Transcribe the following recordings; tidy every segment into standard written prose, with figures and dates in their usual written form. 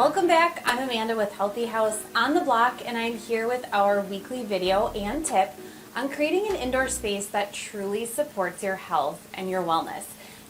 Welcome back. I'm Amanda with Healthy House on the Block, and I'm here with our weekly video and tip on creating an indoor space that truly supports your health and your wellness.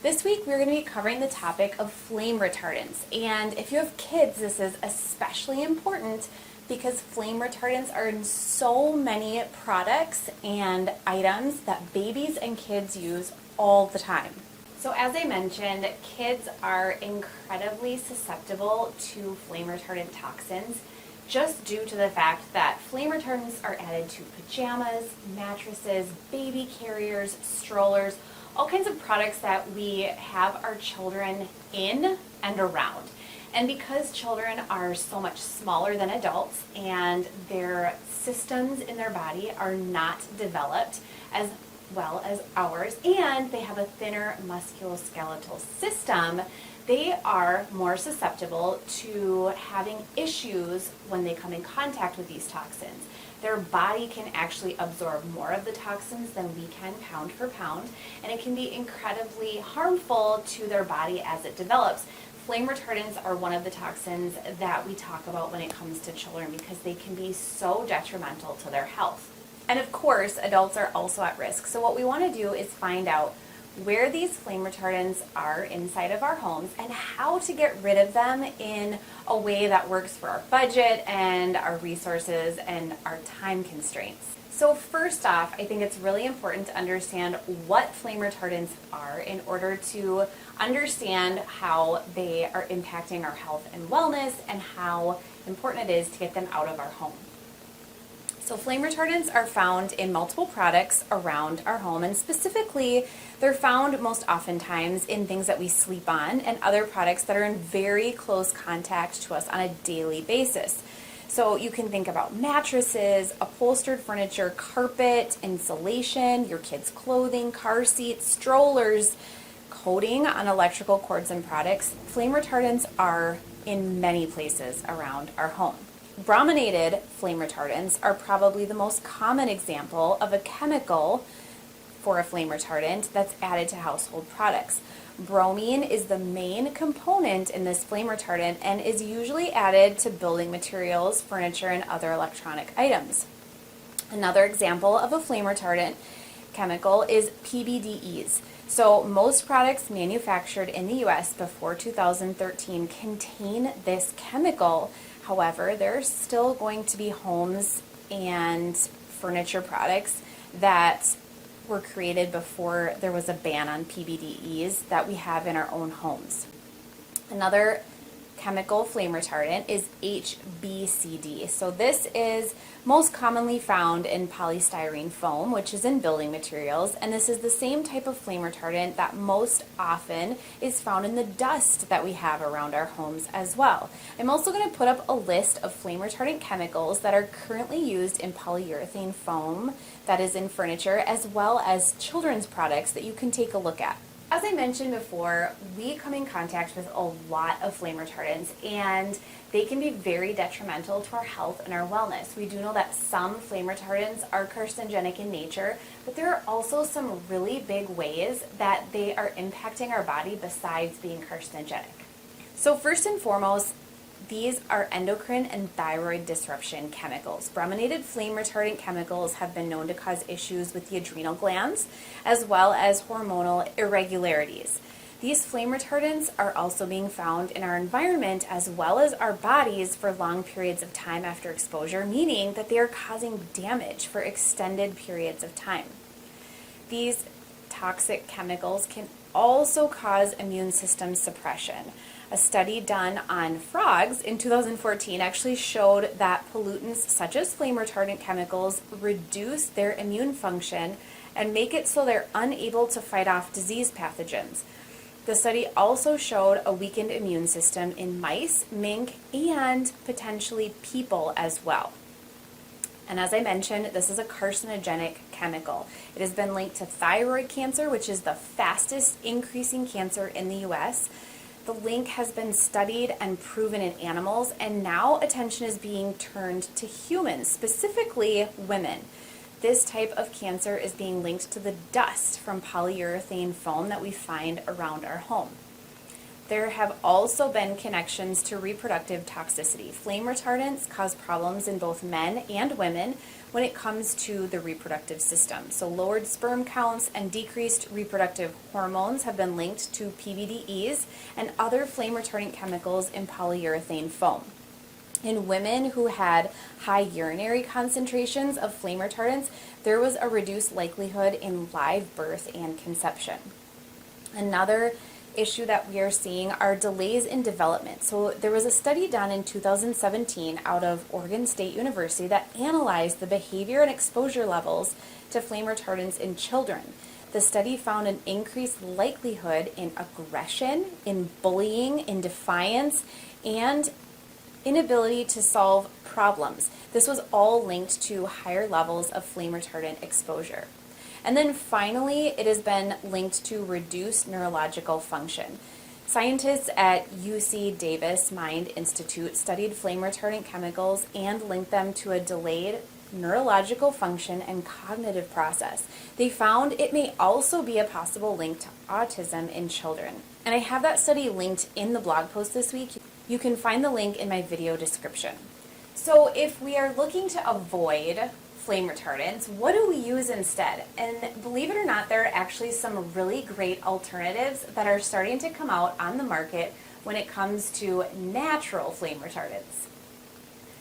This week we're going to be covering the topic of flame retardants, and if you have kids, this is especially important because flame retardants are in so many products and items that babies and kids use all the time. So as I mentioned, kids are incredibly susceptible to flame retardant toxins just due to the fact that flame retardants are added to pajamas, mattresses, baby carriers, strollers, all kinds of products that we have our children in and around. And because children are so much smaller than adults and their systems in their body are not developed as well as ours, and they have a thinner musculoskeletal system, they are more susceptible to having issues when they come in contact with these toxins. Their body can actually absorb more of the toxins than we can pound for pound, and it can be incredibly harmful to their body as it develops. Flame retardants are one of the toxins that we talk about when it comes to children because they can be so detrimental to their health. And of course, adults are also at risk. So what we want to do is find out where these flame retardants are inside of our homes and how to get rid of them in a way that works for our budget and our resources and our time constraints. So first off, I think it's really important to understand what flame retardants are in order to understand how they are impacting our health and wellness and how important it is to get them out of our home. So flame retardants are found in multiple products around our home, and specifically they're found most oftentimes in things that we sleep on and other products that are in very close contact to us on a daily basis. So you can think about mattresses, upholstered furniture, carpet, insulation, your kids' clothing, car seats, strollers, coating on electrical cords and products. Flame retardants are in many places around our home. Brominated flame retardants are probably the most common example of a chemical for a flame retardant that's added to household products. Bromine is the main component in this flame retardant and is usually added to building materials, furniture, and other electronic items. Another example of a flame retardant chemical is PBDEs. So most products manufactured in the US before 2013 contain this chemical. However, there's still going to be homes and furniture products that were created before there was a ban on PBDEs that we have in our own homes. Another chemical flame retardant is HBCD. So this is most commonly found in polystyrene foam, which is in building materials, and this is the same type of flame retardant that most often is found in the dust that we have around our homes as well. I'm also going to put up a list of flame retardant chemicals that are currently used in polyurethane foam that is in furniture, as well as children's products that you can take a look at. As I mentioned before, we come in contact with a lot of flame retardants, and they can be very detrimental to our health and our wellness. We do know that some flame retardants are carcinogenic in nature, but there are also some really big ways that they are impacting our body besides being carcinogenic. So first and foremost, these are endocrine and thyroid disruption chemicals. Brominated flame retardant chemicals have been known to cause issues with the adrenal glands as well as hormonal irregularities. These flame retardants are also being found in our environment as well as our bodies for long periods of time after exposure, meaning that they are causing damage for extended periods of time. These toxic chemicals can also cause immune system suppression. A study done on frogs in 2014 actually showed that pollutants such as flame retardant chemicals reduce their immune function and make it so they're unable to fight off disease pathogens. The study also showed a weakened immune system in mice, mink, and potentially people as well. And as I mentioned, this is a carcinogenic chemical. It has been linked to thyroid cancer, which is the fastest increasing cancer in the US. The link has been studied and proven in animals, and now attention is being turned to humans, specifically women. This type of cancer is being linked to the dust from polyurethane foam that we find around our home. There have also been connections to reproductive toxicity. Flame retardants cause problems in both men and women when it comes to the reproductive system. So lowered sperm counts and decreased reproductive hormones have been linked to PBDEs and other flame retardant chemicals in polyurethane foam. In women who had high urinary concentrations of flame retardants, there was a reduced likelihood in live birth and conception. Another issue that we are seeing are delays in development. So there was a study done in 2017 out of Oregon State University that analyzed the behavior and exposure levels to flame retardants in children. The study found an increased likelihood in aggression, in bullying, in defiance, and inability to solve problems. This was all linked to higher levels of flame retardant exposure. And then finally, it has been linked to reduced neurological function. Scientists at UC Davis Mind Institute studied flame retardant chemicals and linked them to a delayed neurological function and cognitive process. They found it may also be a possible link to autism in children. And I have that study linked in the blog post this week. You can find the link in my video description. So if we are looking to avoid flame retardants, what do we use instead? And believe it or not, there are actually some really great alternatives that are starting to come out on the market when it comes to natural flame retardants.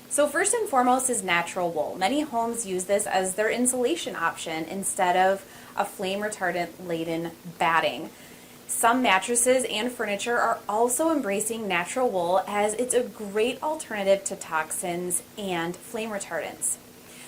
So first and foremost is natural wool. Many homes use this as their insulation option instead of a flame retardant laden batting. Some mattresses and furniture are also embracing natural wool as it's a great alternative to toxins and flame retardants.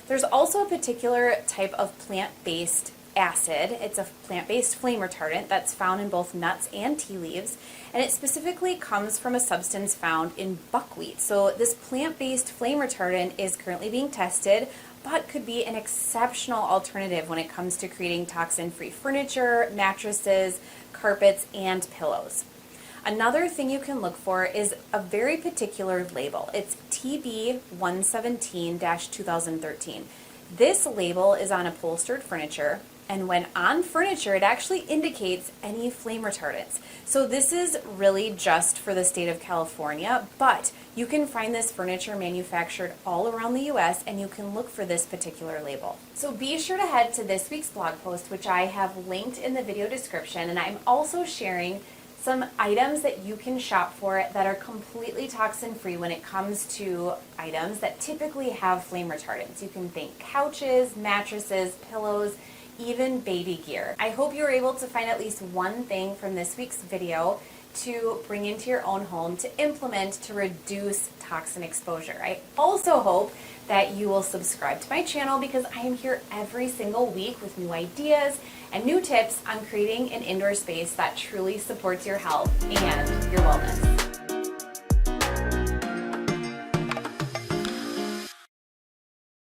There's also a particular type of plant-based acid. It's a plant-based flame retardant that's found in both nuts and tea leaves, and it specifically comes from a substance found in buckwheat. So this plant-based flame retardant is currently being tested, but could be an exceptional alternative when it comes to creating toxin-free furniture, mattresses, carpets, and pillows. Another thing you can look for is a very particular label. It's TB 117-2013. This label is on upholstered furniture, and when on furniture, it actually indicates any flame retardants. So this is really just for the state of California, but you can find this furniture manufactured all around the US, and you can look for this particular label. So be sure to head to this week's blog post, which I have linked in the video description, and I'm also sharing some items that you can shop for that are completely toxin-free when it comes to items that typically have flame retardants. You can think couches, mattresses, pillows, even baby gear. I hope you were able to find at least one thing from this week's video to bring into your own home to implement to reduce toxin exposure. I also hope that you will subscribe to my channel because I am here every single week with new ideas and new tips on creating an indoor space that truly supports your health and your wellness.